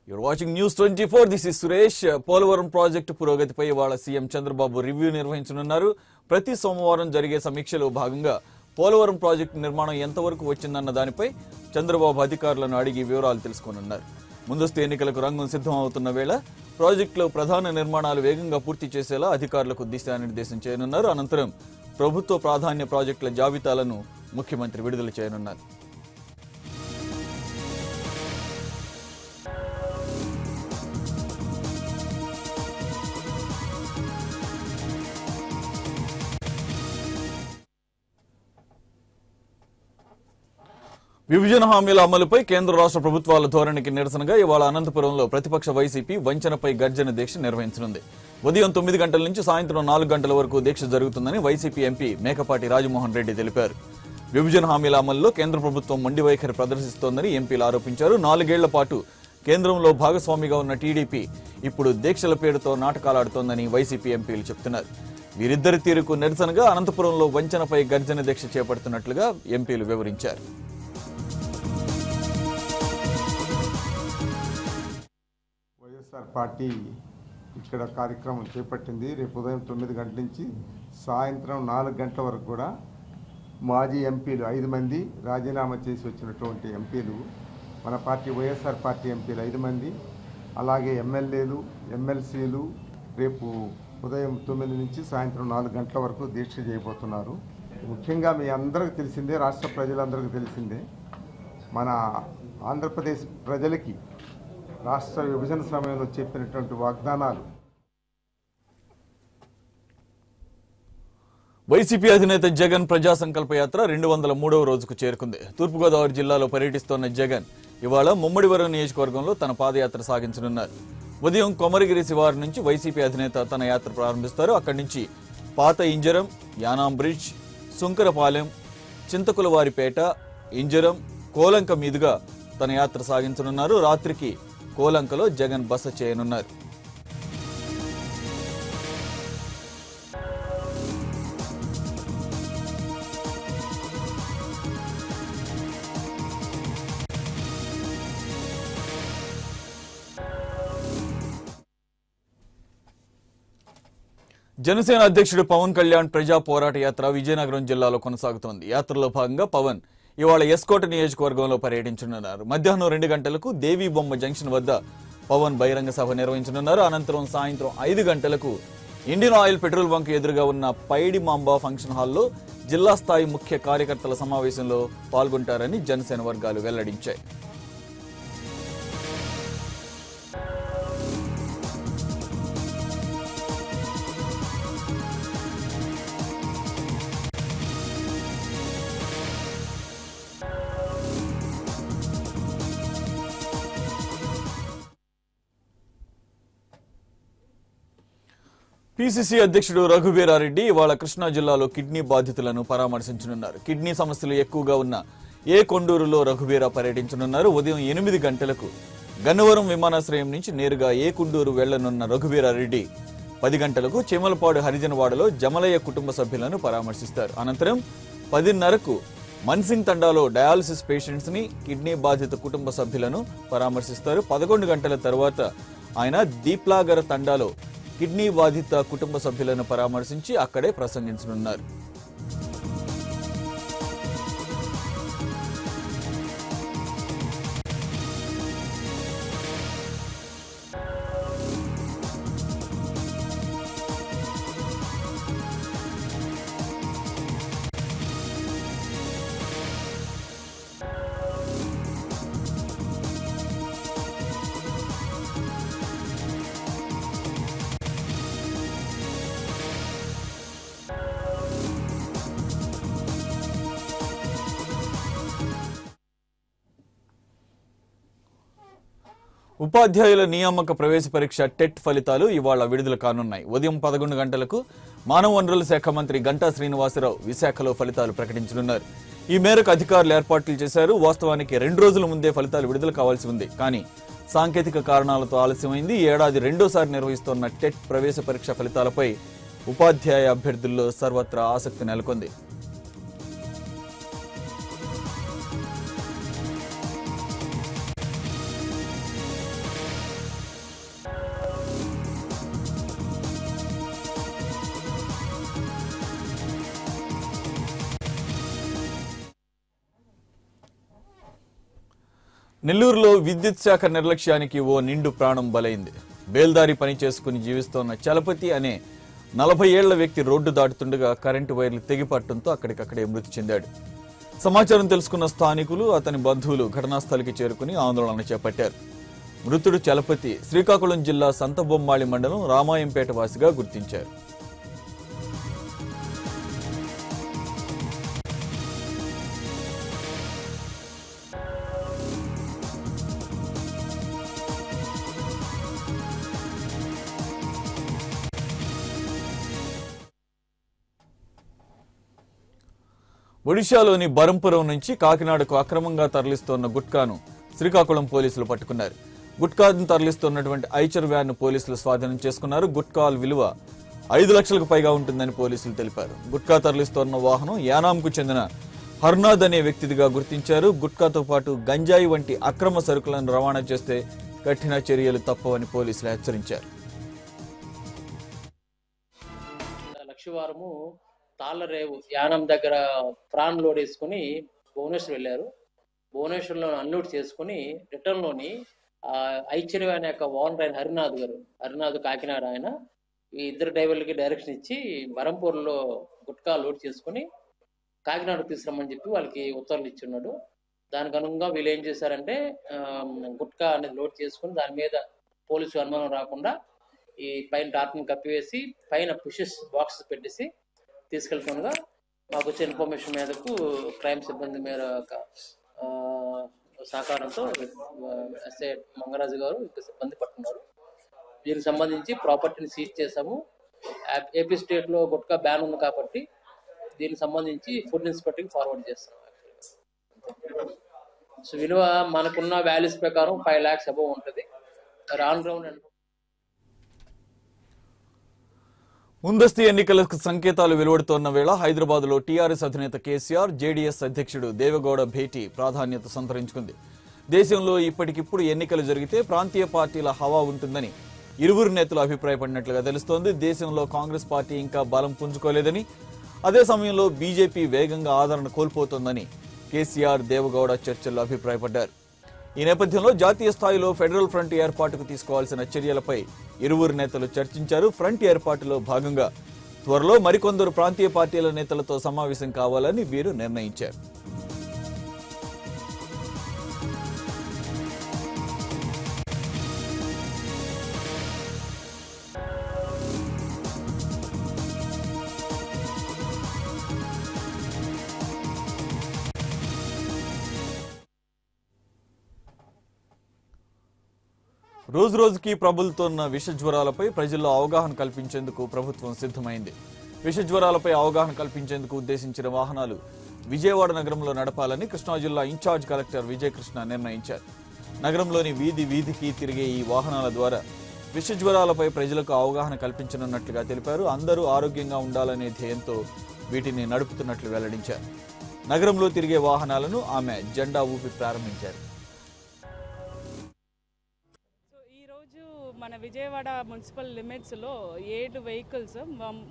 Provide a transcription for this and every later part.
You're watching News 24. This is Suresh. Polavaram project పురోగతిపై ఇవాళ CM Chandrababu review నిర్వహించనున్నారు. ప్రతి సోమవారం జరిగే సమీక్షలో భాగంగా పోలవరం ప్రాజెక్టు నిర్మాణం ఎంతవరకు వచ్చిందన్న దానిపై చంద్రబాబు అధికారులను అడిగి వివరాలు తెలుసుకోనున్నారు. ముందస్తు ఎన్నికలకు రంగం సిద్ధం అవుతున్న వేళ ప్రాజెక్టులో ప్రధాన నిర్మాణాలు వేగంగా పూర్తి చేసేలా అధికారులకు దిశానిర్దేశం చేయనున్నారు. అనంతరం ప్రభుత్వ ప్రాధాన్య ప్రాజెక్టుల జాబితాలను ముఖ్యమంత్రి విడుదల చేయనున్నారు. విభజన హామీల అమలుపై కేంద్ర రాష్ట్ర ప్రభుత్వాల ధోరణికి నిరసనగా ఇవాళ అనంతపురంలో ప్రతిపక్ష వైసీపీ వంచనపై గర్జన దీక్ష నిర్వహించనుంది. ఉదయం 9 గంటల నుంచి సాయంత్రం 4 గంటల వరకు దీక్ష జరుగుతుందని వైసీపీ ఎంపీ మేకపాటి రాజమోహన్ రెడ్డి తెలిపారు. విభజన హామీల అమల్లో కేంద్ర ప్రభుత్వం మొండి వైఖరి ప్రదర్శిస్తోందని ఎంపీలు ఆరోపించారు. 4 ఏళ్ల పాటు కేంద్రంలో భాగస్వామిగా ఉన్న టీడీపీ ఇప్పుడు దీక్షల పేరుతో నాటకాలాడుతోందని వైసీపీ ఎంపీలు చెబుతున్నారు. వీరిద్దరి తీరుకు నిరసనగా అనంతపురంలో వంచనపై గర్జన దీక్ష చేపడుతున్నట్లుగా ఎంపీలు వివరించారు. వైఎస్ఆర్ పార్టీ ఇక్కడ కార్యక్రమం చేపట్టింది. రేపు ఉదయం 9 గంటల నుంచి సాయంత్రం 4 గంటల వరకు కూడా మాజీ ఎంపీలు 5 మంది రాజీనామా చేసి వచ్చినటువంటి ఎంపీలు, మన పార్టీ వైఎస్ఆర్ పార్టీ ఎంపీలు 5 మంది, అలాగే ఎమ్మెల్యేలు, ఎమ్మెల్సీలు రేపు ఉదయం 9 నుంచి సాయంత్రం 4 గంటల వరకు దీక్ష చేయబోతున్నారు. ముఖ్యంగా మీ అందరికీ తెలిసిందే, రాష్ట్ర ప్రజలందరికీ తెలిసిందే, మన ఆంధ్రప్రదేశ్ ప్రజలకి రాష్ట్ర విభజన సమయంలో చెప్పినటువంటి వాగ్దానాలు. వైసీపీ అధినేత జగన్ ప్రజా సంకల్ప యాత్ర 203వ రోజుకు చేరుకుంది. తూర్పుగోదావరి జిల్లాలో పర్యటిస్తోన్న జగన్ ఇవాళ ముమ్మడివరం నియోజకవర్గంలో తన పాదయాత్ర సాగించనున్నారు. ఉదయం కొమరగిరి శివారు నుంచి వైసీపీ అధినేత తన యాత్ర ప్రారంభిస్తారు. అక్కడి నుంచి పాత ఇంజరం, యానాం బ్రిడ్జ్, సుంకరపాలెం, చింతకులవారిపేట, ఇంజరం, కోలంక మీదుగా తన యాత్ర సాగించనున్నారు. రాత్రికి కోలంకలో జగన్ బస చేయనున్నారు. జనసేన అధ్యక్షుడు పవన్ కళ్యాణ్ ప్రజా పోరాట యాత్ర విజయనగరం జిల్లాలో కొనసాగుతోంది. యాత్రలో భాగంగా పవన్ ఇవాళ ఎస్కోట నియోజకవర్గంలో పర్యటించనున్నారు. మధ్యాహ్నం 2 గంటలకు దేవీ బొమ్మ జంక్షన్ వద్ద పవన్ బహిరంగ సభ నిర్వహించనున్నారు. అనంతరం సాయంత్రం 5 గంటలకు ఇండియన్ ఆయిల్ పెట్రోల్ బంక్ ఎదురుగా ఉన్న పైడి మాంబా ఫంక్షన్ హాల్లో జిల్లా స్థాయి ముఖ్య కార్యకర్తల సమావేశంలో పాల్గొంటారని జనసేన వర్గాలు వెల్లడించాయి. పీసీసీ అధ్యక్షుడు రఘువీరారెడ్డి ఇవాళ కృష్ణా జిల్లాలో కిడ్నీ బాధితులను పరామర్శించనున్నారు. కిడ్నీ సమస్యలు ఎక్కువగా ఉన్న ఏ కొండూరులో రఘువీరా పర్యటించనున్నారు. ఉదయం 8 గంటలకు గన్నవరం విమానాశ్రయం నుంచి నేరుగా ఏ కొండూరు వెళ్లనున్న రఘువీరారెడ్డి 10 గంటలకు చెమలపాడు హరిజనవాడలో జమలయ్య కుటుంబ సభ్యులను పరామర్శిస్తారు. అనంతరం 10:30కు మన్సింగ్ తండాలో డయాలసిస్ పేషెంట్స్ ని, కిడ్నీ బాధిత కుటుంబ సభ్యులను పరామర్శిస్తారు. 11 గంటల తర్వాత ఆయన దీప్లాగర్ తండాలో కిడ్నీ బాధిత కుటుంబ సభ్యులను పరామర్శించి అక్కడే ప్రసంగించనున్నారు. ఉపాధ్యాయుల నియామక ప్రవేశ పరీక్ష టెట్ ఫలితాలు ఇవాళ విడుదల కానున్నాయి. ఉదయం 11 గంటలకు మానవ వనరుల శాఖ మంత్రి గంటా శ్రీనివాసరావు విశాఖలో ఫలితాలు ప్రకటించనున్నారు. ఈ మేరకు అధికారులు ఏర్పాట్లు చేశారు. వాస్తవానికి 2 రోజుల ముందే ఫలితాలు విడుదల కావాల్సి ఉంది. కానీ సాంకేతిక కారణాలతో ఆలస్యమైంది. ఈ ఏడాది 2వ నిర్వహిస్తున్న టెట్ ప్రవేశ పరీక్ష ఫలితాలపై ఉపాధ్యాయ అభ్యర్థుల్లో సర్వత్రా ఆసక్తి నెలకొంది. నెల్లూరులో విద్యుత్ శాఖ నిర్లక్ష్యానికి ఓ నిండు ప్రాణం బలైంది. బేల్దారి పని చేసుకుని జీవిస్తోన్న చలపతి అనే 40 ఏళ్ల వ్యక్తి రోడ్డు దాటుతుండగా కరెంటు వైర్లు తెగిపట్టడంతో అక్కడికక్కడే మృతి చెందాడు. సమాచారం తెలుసుకున్న స్థానికులు, అతని బంధువులు ఘటనాస్థలికి చేరుకుని ఆందోళన చేపట్టారు. మృతుడు చలపతి శ్రీకాకుళం జిల్లా సంతబొమ్మాళి మండలం రామాయంపేట వాసిగా గుర్తించారు. ఒడిశాలోని బరంపురం నుంచి కాకినాడకు అక్రమంగా తరలిస్తోన్న గుట్కాను శ్రీకాకుళం పోలీసులు పట్టుకున్నారు. గుట్కాను తరలిస్తున్నటువంటి ఐచర్ వ్యాన్ ను పోలీసులు స్వాధీనం చేసుకున్నారు. గుట్కా విలువ 5 లక్షలకు పైగా ఉంటుందని పోలీసులు తెలిపారు. గుట్కా తరలిస్తోన్న వాహనం యానాంకు చెందిన హర్నాథ్ అనే వ్యక్తిదిగా గుర్తించారు. గుట్కాతో పాటు గంజాయి వంటి అక్రమ సరుకులను రవాణా చేస్తే కఠిన చర్యలు తప్పవని పోలీసులు హెచ్చరించారు. లక్షవారము తాళ్లరేవు యానం దగ్గర ప్రాన్ లోడ్ వేసుకుని భువనేశ్వర్ వెళ్ళారు. భువనేశ్వర్లో అన్లోడ్ చేసుకుని రిటర్న్లోని ఐశ్వర్య అనే యొక్క ఓనర్ అయిన హరినాథ్ కాకినాడ ఆయన ఈ ఇద్దరు డ్రైవర్లకి డైరెక్షన్ ఇచ్చి బరంపూర్లో గుట్కా లోడ్ చేసుకుని కాకినాడ తీసుకురమ్మని చెప్పి వాళ్ళకి ఉత్తర్వులు ఇచ్చున్నాడు. దానికి అనుగుణంగా వీళ్ళు ఏం చేశారంటే గుట్కా అనేది లోడ్ చేసుకుని దాని మీద పోలీసు అనుమానం రాకుండా ఈ పైన టార్ప్ని కప్పివేసి పైన పుషెస్ బాక్సెస్ పెట్టేసి తీసుకెళ్తుండగా మాకు వచ్చే ఇన్ఫర్మేషన్ మేరకు క్రైమ్ సిబ్బంది మేర సహకారంతో ఎస్ఐ మంగరాజు గారు ఇంకా సిబ్బంది పట్టుకున్నారు. దీనికి సంబంధించి ప్రాపర్టీని సీజ్ చేశాము. ఏపీ స్టేట్లో గుట్కా బ్యాన్ ఉంది కాబట్టి దీనికి సంబంధించి ఫుడ్ ఇన్స్పెక్టర్కి ఫార్వర్డ్ చేస్తాం. సో విలువ మనకున్న వాల్యూస్ ప్రకారం 5 lakhs అబౌవ్ ఉంటుంది. ఆన్ గ్రౌండ్ ముందస్తు ఎన్నికలకు సంకేతాలు వెలువడుతోన్న వేళ హైదరాబాద్లో టీఆర్ఎస్ అధినేత కేసీఆర్, జేడీఎస్ అధ్యక్షుడు దేవెగౌడ భేటీ ప్రాధాన్యత సంతరించుకుంది. దేశంలో ఇప్పటికిప్పుడు ఎన్నికలు జరిగితే ప్రాంతీయ పార్టీల హవా ఉంటుందని ఇరువురు నేతలు అభిప్రాయపడినట్లుగా తెలుస్తోంది. దేశంలో కాంగ్రెస్ పార్టీ ఇంకా బలం పుంజుకోలేదని, అదే సమయంలో బీజేపీ వేగంగా ఆదరణ కోల్పోతోందని కేసీఆర్, దేవెగౌడ చర్చల్లో అభిప్రాయపడ్డారు. ఈ నేపథ్యంలో జాతీయ స్థాయిలో ఫెడరల్ ఫ్రంట్ ఏర్పాటుకు తీసుకోవాల్సిన చర్యలపై ఇరువురు నేతలు చర్చించారు. ఫ్రంట్ ఏర్పాటులో భాగంగా త్వరలో మరికొందరు ప్రాంతీయ పార్టీల నేతలతో సమావేశం కావాలని వీరు నిర్ణయించారు. రోజు రోజుకి ప్రబలుతోన్న విష జ్వరాలపై ప్రజల్లో అవగాహన కల్పించేందుకు ప్రభుత్వం సిద్ధమైంది. విష జ్వరాలపై అవగాహన కల్పించేందుకు ఉద్దేశించిన వాహనాలు విజయవాడ నగరంలో నడపాలని కృష్ణా జిల్లా ఇన్ఛార్జ్ కలెక్టర్ విజయకృష్ణ నిర్ణయించారు. నగరంలోని వీధి వీధికి తిరిగే ఈ వాహనాల ద్వారా విష జ్వరాలపై ప్రజలకు అవగాహన కల్పించనున్నట్లుగా తెలిపారు. అందరూ ఆరోగ్యంగా ఉండాలనే ధ్యేయంతో వీటిని నడుపుతున్నట్లు వెల్లడించారు. నగరంలో తిరిగే వాహనాలను ఆమె జెండా ఊపి ప్రారంభించారు. మన విజయవాడ మున్సిపల్ లిమిట్స్లో 7 vehicles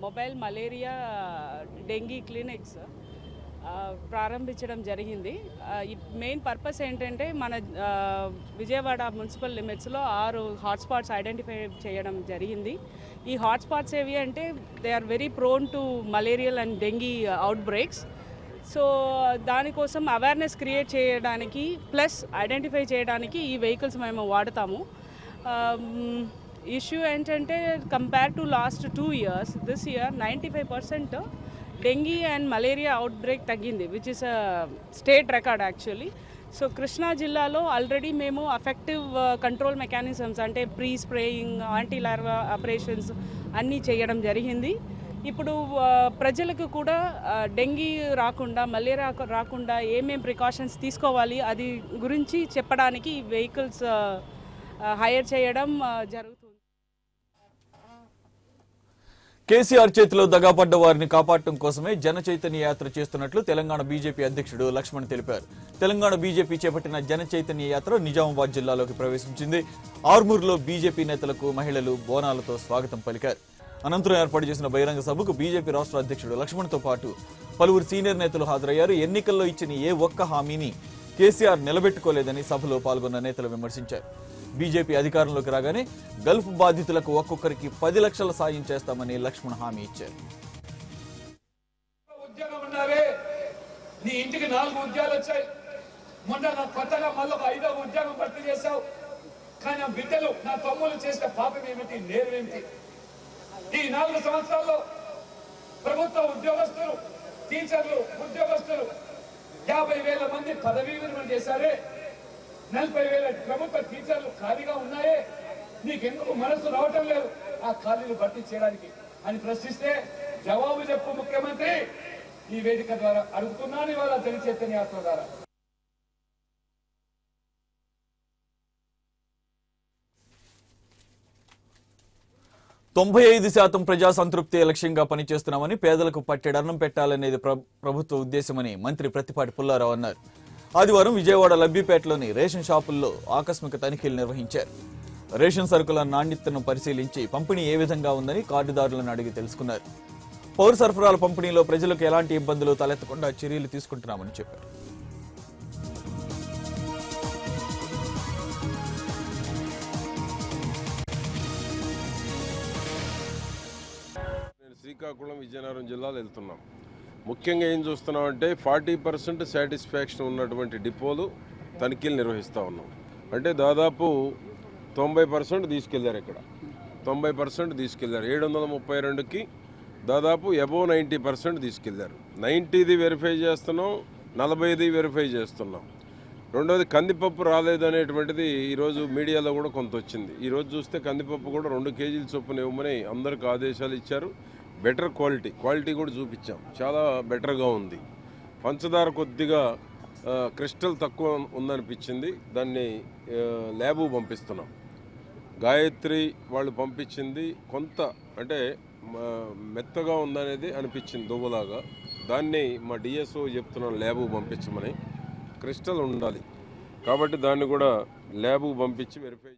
mobile malaria dengue clinics ప్రారంభించడం జరిగింది. మెయిన్ పర్పస్ ఏంటంటే మన విజయవాడ మున్సిపల్ లిమిట్స్లో 6 హాట్స్పాట్స్ ఐడెంటిఫై చేయడం జరిగింది. ఈ హాట్స్పాట్స్ ఏవి అంటే they are very prone to malarial and dengue outbreaks. So దానికోసం అవేర్నెస్ క్రియేట్ చేయడానికి ప్లస్ ఐడెంటిఫై చేయడానికి ఈ వెహికల్స్ మేము వాడతాము. ఇష్యూ ఏంటంటే compare to last 2 years this year 95% dengue and malaria outbreak తగ్గింది, which is state record actually. So Krishna జిల్లాలో already మేము ఎఫెక్టివ్ కంట్రోల్ మెకానిజమ్స్ అంటే pre spraying, anti larva operations అన్నీ చేయడం జరిగింది. ఇప్పుడు ప్రజలకు కూడా డెంగీ రాకుండా, మలేరియా రాకుండా ఏమేం ప్రికాషన్స్ తీసుకోవాలి అది గురించి చెప్పడానికి వెహికల్స్ హైర్ చేయడం జరుగుతుంది. కేసీఆర్ చేతిలో దగాపడ్డ వారిని కాపాడటం కోసమే జన చైతన్య యాత్ర చేస్తున్నట్లు తెలంగాణ బీజేపీ అధ్యక్షుడు లక్ష్మణ్ తెలిపారు. తెలంగాణ బీజేపీ చేపట్టిన జన చైతన్య యాత్ర నిజామాబాద్ జిల్లాలోకి ప్రవేశించింది. ఆర్మూర్లో బీజేపీ నేతలకు మహిళలు బోనాలతో స్వాగతం పలికారు. అనంతరం ఏర్పాటు చేసిన బహిరంగ సభకు బీజేపీ రాష్ట్ర అధ్యక్షుడు లక్ష్మణ్తో పాటు పలువురు సీనియర్ నేతలు హాజరయ్యారు. ఎన్నికల్లో ఇచ్చిన ఏ ఒక్క హామీని కేసీఆర్ నిలబెట్టుకోలేదని సభలో పాల్గొన్న నేతలు విమర్శించారు. బీజేపీ అధికారంలోకి రాగానే గల్ఫ్ బాధితులకు ఒక్కొక్కరికి 10 లక్షల సాయం చేస్తామని లక్ష్మణ్ హామీ ఇచ్చారు. నీ ఇంటికి 4 ఉద్యోగాలు వచ్చాయి. మొన్న నా కొత్తగా మళ్ళీ 5వ ఉద్యోగం భర్తీ చేశావు. కానీ ఆ బిడ్డలు నా తమ్ముళ్ళు చేసిన పాపం ఏమిటి, నేరమేమిటి? ఈ 4 సంవత్సరాల్లో ప్రభుత్వ ఉద్యోగస్తులు, టీచర్లు, ఉద్యోగస్తులు 50,000 మంది పదవీ విరమణ చేశారే. 40,000 ప్రభుత్వ టీచర్లు ఖాళీగా ఉన్నాయే. నీకెందుకు మనసు రావటం లేదు ఆ ఖాళీలు భర్తీ చేయడానికి అని ప్రశ్నిస్తే జవాబు చెప్పు ముఖ్యమంత్రి. ఈ వేదిక ద్వారా అడుగుతున్నాను ఇవాళ జన చైతన్య యాత్ర ద్వారా. తొంభై 5% ప్రజా సంతృప్తి లక్ష్యంగా పనిచేస్తున్నామని, పేదలకు పట్టెడన్నం పెట్టాలనేది ప్రభుత్వ ఉద్దేశమని మంత్రి ప్రత్తిపాటి పుల్లారావు అన్నారు. ఆదివారం విజయవాడ లబ్బిపేటలోని రేషన్ షాపుల్లో ఆకస్మిక తనిఖీలు నిర్వహించారు. రేషన్ సరుకుల నాణ్యతను పరిశీలించి పంపిణీ ఏ విధంగా ఉందని కార్డుదారులను అడిగి తెలుసుకున్నారు. పౌర సరఫరాల పంపిణీలో ప్రజలకు ఎలాంటి ఇబ్బందులు తలెత్తకుండా చర్యలు తీసుకుంటున్నామని చెప్పారు. శ్రీకాకుళం, విజయనగరం జిల్లాలో వెళ్తున్నాం. ముఖ్యంగా ఏం చూస్తున్నామంటే 40% సాటిస్ఫాక్షన్ ఉన్నటువంటి డిపోలు తనిఖీలు నిర్వహిస్తూ ఉన్నాం. అంటే దాదాపు 90% తీసుకెళ్లారు. ఇక్కడ 90% తీసుకెళ్లారు. 732కి దాదాపు అబోవ్ 90% తీసుకెళ్లారు. 90ది వెరిఫై చేస్తున్నాం, 40ది వెరిఫై చేస్తున్నాం. రెండోది కందిపప్పు రాలేదనేటువంటిది ఈరోజు మీడియాలో కూడా కొంత వచ్చింది. ఈరోజు చూస్తే కందిపప్పు కూడా 2 కేజీల చొప్పున ఇవ్వమని అందరికి ఆదేశాలు ఇచ్చారు. బెటర్ క్వాలిటీ కూడా చూపించాం, చాలా బెటర్గా ఉంది. పంచదార కొద్దిగా క్రిస్టల్ తక్కువ ఉందనిపించింది, దాన్ని ల్యాబు పంపిస్తున్నాం. గాయత్రి వాళ్ళు పంపించింది కొంత అంటే మెత్తగా ఉందనేది అనిపించింది, దువ్వలాగా. దాన్ని మా డిఎస్ఓ చెప్తున్నాం ల్యాబు పంపించమని. క్రిస్టల్ ఉండాలి కాబట్టి దాన్ని కూడా ల్యాబు పంపించి వెరిఫై.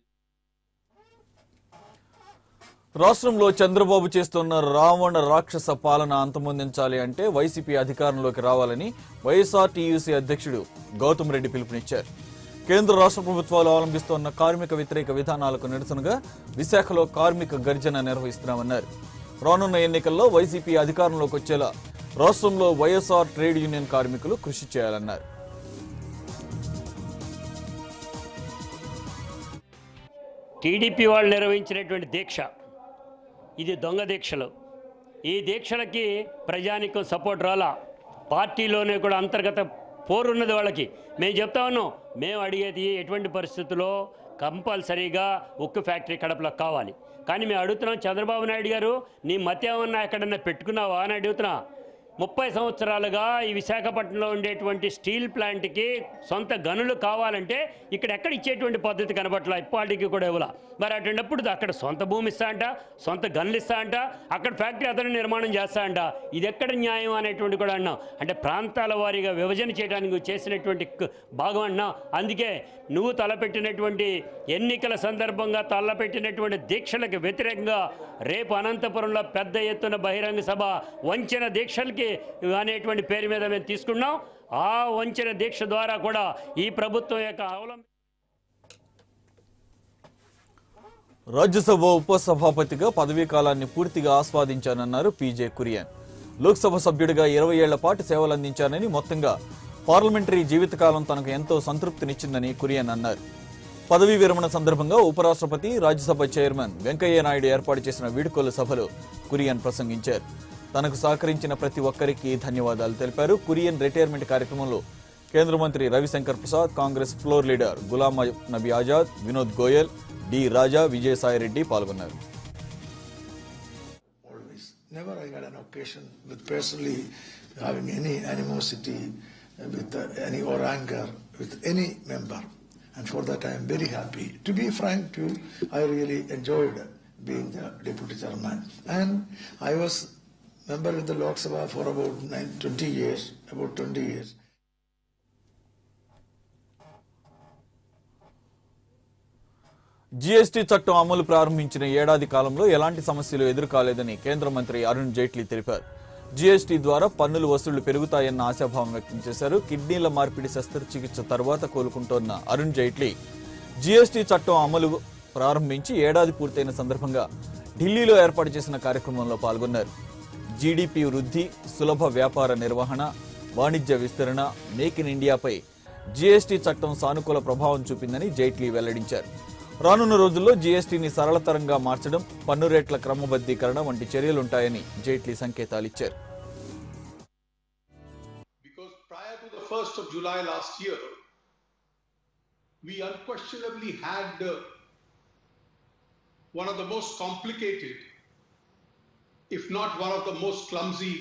రాష్ట్రంలో చంద్రబాబు చేస్తున్న రావణ రాక్షస పాలన అంతమొందించాలి అంటే వైసీపీ అధికారంలోకి రావాలని వైఎస్ఆర్టీయూసీ అధ్యక్షుడు గౌతమ్ రెడ్డి పిలుపునిచ్చారు. కేంద్ర రాష్ట్ర ప్రభుత్వాలు అవలంబిస్తున్న కార్మిక వ్యతిరేక విధానాలకు నిరసనగా విశాఖలో కార్మిక గర్జన నిర్వహిస్తున్నామన్నారు. రానున్న ఎన్నికల్లో వైసీపీ అధికారంలోకి వచ్చేలా రాష్ట్రంలో వైఎస్ఆర్ ట్రేడ్ యూనియన్ కార్మికులు కృషి చేయాలన్నారు. టీడీపీ వాళ్ళు నిర్వహించినటువంటి దీక్ష ఇది దొంగ దీక్షలు. ఈ దీక్షలకి ప్రజానికం సపోర్ట్ రాలా. పార్టీలోనే కూడా అంతర్గత పోరున్నది వాళ్ళకి. మేము చెప్తా ఉన్నాం, మేము అడిగేది ఎటువంటి పరిస్థితుల్లో కంపల్సరీగా ఉక్కు ఫ్యాక్టరీ కడపలో కావాలి. కానీ మేము అడుగుతున్నాం, చంద్రబాబు నాయుడు గారు నీ మత ఏమన్నా ఎక్కడన్నా పెట్టుకున్నావా అని అడుగుతున్నా. 30 సంవత్సరాలుగా ఈ విశాఖపట్నంలో ఉండేటువంటి స్టీల్ ప్లాంట్కి సొంత గనులు కావాలంటే ఇక్కడ ఎక్కడ ఇచ్చేటువంటి పద్ధతి కనబట్లా, ఇప్పటికి కూడా ఇవ్వాల. మరి అటువంటిప్పుడు అక్కడ సొంత భూమి ఇస్తా అంట, సొంత గనులు ఇస్తా అంట, అక్కడ ఫ్యాక్టరీ అతను నిర్మాణం చేస్తా అంట. ఇది ఎక్కడ న్యాయం అనేటువంటి కూడా అన్నాం. అంటే ప్రాంతాల వారీగా విభజన చేయడానికి చేసినటువంటి భాగం అన్నాం. అందుకే నువ్వు తలపెట్టినటువంటి ఎన్నికల సందర్భంగా తలపెట్టినటువంటి దీక్షలకు వ్యతిరేకంగా రేపు అనంతపురంలో పెద్ద ఎత్తున బహిరంగ సభ వంచన దీక్షలకి అనేటువంటి పేరు మీద మేము తీసుకున్నాం. ఆ వంచన దీక్ష ద్వారా కూడా ఈ ప్రభుత్వం యొక్క రాజ్యసభ ఉపసభాపతిగా పదవీ కాలాన్ని పూర్తిగా ఆస్వాదించానన్నారు పీజే కురియన్. లోక్సభ సభ్యుడిగా 20 ఏళ్ల పాటు సేవలందించానని, మొత్తంగా పార్లమెంటరీ జీవితకాలం తనకు ఎంతో సంతృప్తినిచ్చిందని కురియన్ అన్నారు. పదవీ విరమణ సందర్భంగా ఉపరాష్ట్రపతి, రాజ్యసభ చైర్మన్ వెంకయ్య నాయుడు ఏర్పాటు చేసిన వీడ్కోలు సభలో కురియన్ ప్రసంగించారు. తనకు సహకరించిన ప్రతి ఒక్కరికి ధన్యవాదాలు తెలిపారు. కురియన్ రిటైర్మెంట్ కార్యక్రమంలో కేంద్ర మంత్రి Ravishankar Prasad, Congress floor leader Ghulam Nabi Azad, Vinod Goyal, D రాజా, విజయసాయి రెడ్డి పాల్గొన్నారు. Never I had an occasion with personally having any animosity with any or anger with any member, and for that I am very happy. To be frank to you, I really enjoyed being the deputy chairman, and I was member in the Lok Sabha for about 20 years. GST చట్టం అమలు ప్రారంభించిన ఏడాది కాలంలో ఎలాంటి సమస్యలు ఎదురుకాలేదని కేంద్ర మంత్రి అరుణ్ జైట్లీ తెలిపారు. జీఎస్టీ ద్వారా పన్నులు వసూళ్లు పెరుగుతాయన్న ఆశాభావం వ్యక్తం చేశారు. కిడ్నీల మార్పిడి శస్త్రచికిత్స తర్వాత కోలుకుంటోన్న అరుణ్ జైట్లీ జీఎస్టీ చట్టం అమలు ప్రారంభించి ఏడాది పూర్తయిన సందర్భంగా ఢిల్లీలో ఏర్పాటు చేసిన కార్యక్రమంలో పాల్గొన్నారు. జీడీపీ వృద్ధి, సులభ వ్యాపార నిర్వహణ, వాణిజ్య విస్తరణ, మేక్ ఇన్ ఇండియాపై జీఎస్టీ చట్టం సానుకూల ప్రభావం చూపిందని జైట్లీ వెల్లడించారు. రానున్న రోజుల్లో జీఎస్టీని సరళతరంగా మార్చడం, పన్ను రేట్ల క్రమబద్ధీకరణ వంటి చర్యలుంటాయని Jaitley సంకేతాలిచ్చారు. Because prior to the 1st of July last year, we unquestionably had one of the most complicated, if not one of the most clumsy,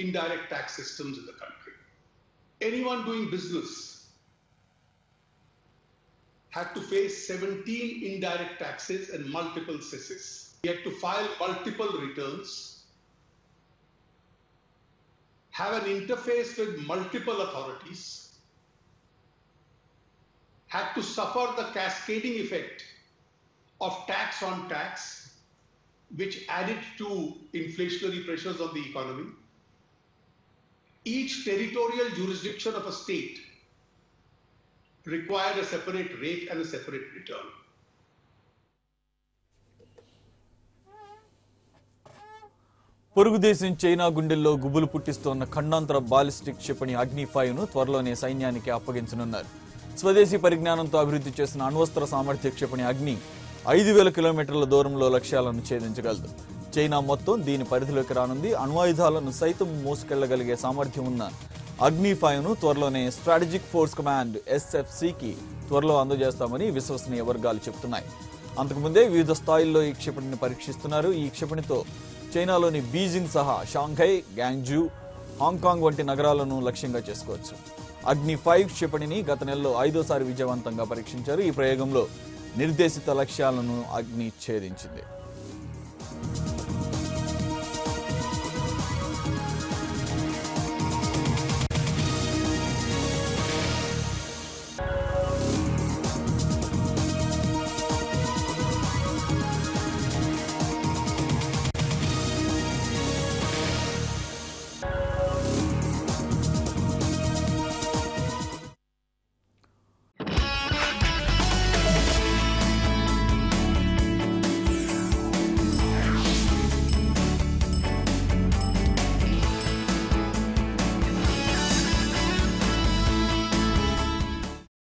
indirect tax systems in the country. Anyone doing business had to face 17 indirect taxes and multiple cesses. He had to file multiple returns, have an interface with multiple authorities, had to suffer the cascading effect of tax on tax, which added to inflationary pressures on the economy. Each territorial jurisdiction of a state required a separate rate and a separate return. పొరుగు దేశం China గుండెల్లో గుబులు పుట్టిస్తోన్న ఖండాంతర ballistic క్షిపణి అగ్ని 5ను త్వరలోనే సైన్యానికి అప్పగించనున్నారు. స్వదేశీ పరిజ్ఞానంతో అభివృద్ధి చేసిన అణ్వస్త్ర సామర్థ్య క్షిపణి అగ్ని 5,000 కిలోమీటర్ల దూరంలో లక్ష్యాలను ఛేదించగలదు. చైనా మొత్తం దీని పరిధిలోకి రానుంది. అణ్వాయుధాలను సైతం మోసుకెళ్లగలిగే సామర్థ్యం ఉన్న అగ్ని 5ను త్వరలోనే స్ట్రాటజిక్ ఫోర్స్ కమాండ్ SFCకి త్వరలో అందజేస్తామని విశ్వసనీయ వర్గాలు చెబుతున్నాయి. అంతకుముందే వివిధ స్థాయిల్లో ఈ క్షిపణిని పరీక్షిస్తున్నారు. ఈ క్షిపణితో చైనాలోని బీజింగ్ సహా షాంఘై, గ్యాంగ్జూ, హాంకాంగ్ వంటి నగరాలను లక్ష్యంగా చేసుకోవచ్చు. అగ్ని 5 క్షిపణిని గత నెలలో 5వ సారి విజయవంతంగా పరీక్షించారు. ఈ ప్రయోగంలో నిర్దేశిత లక్ష్యాలను అగ్ని ఛేదించింది.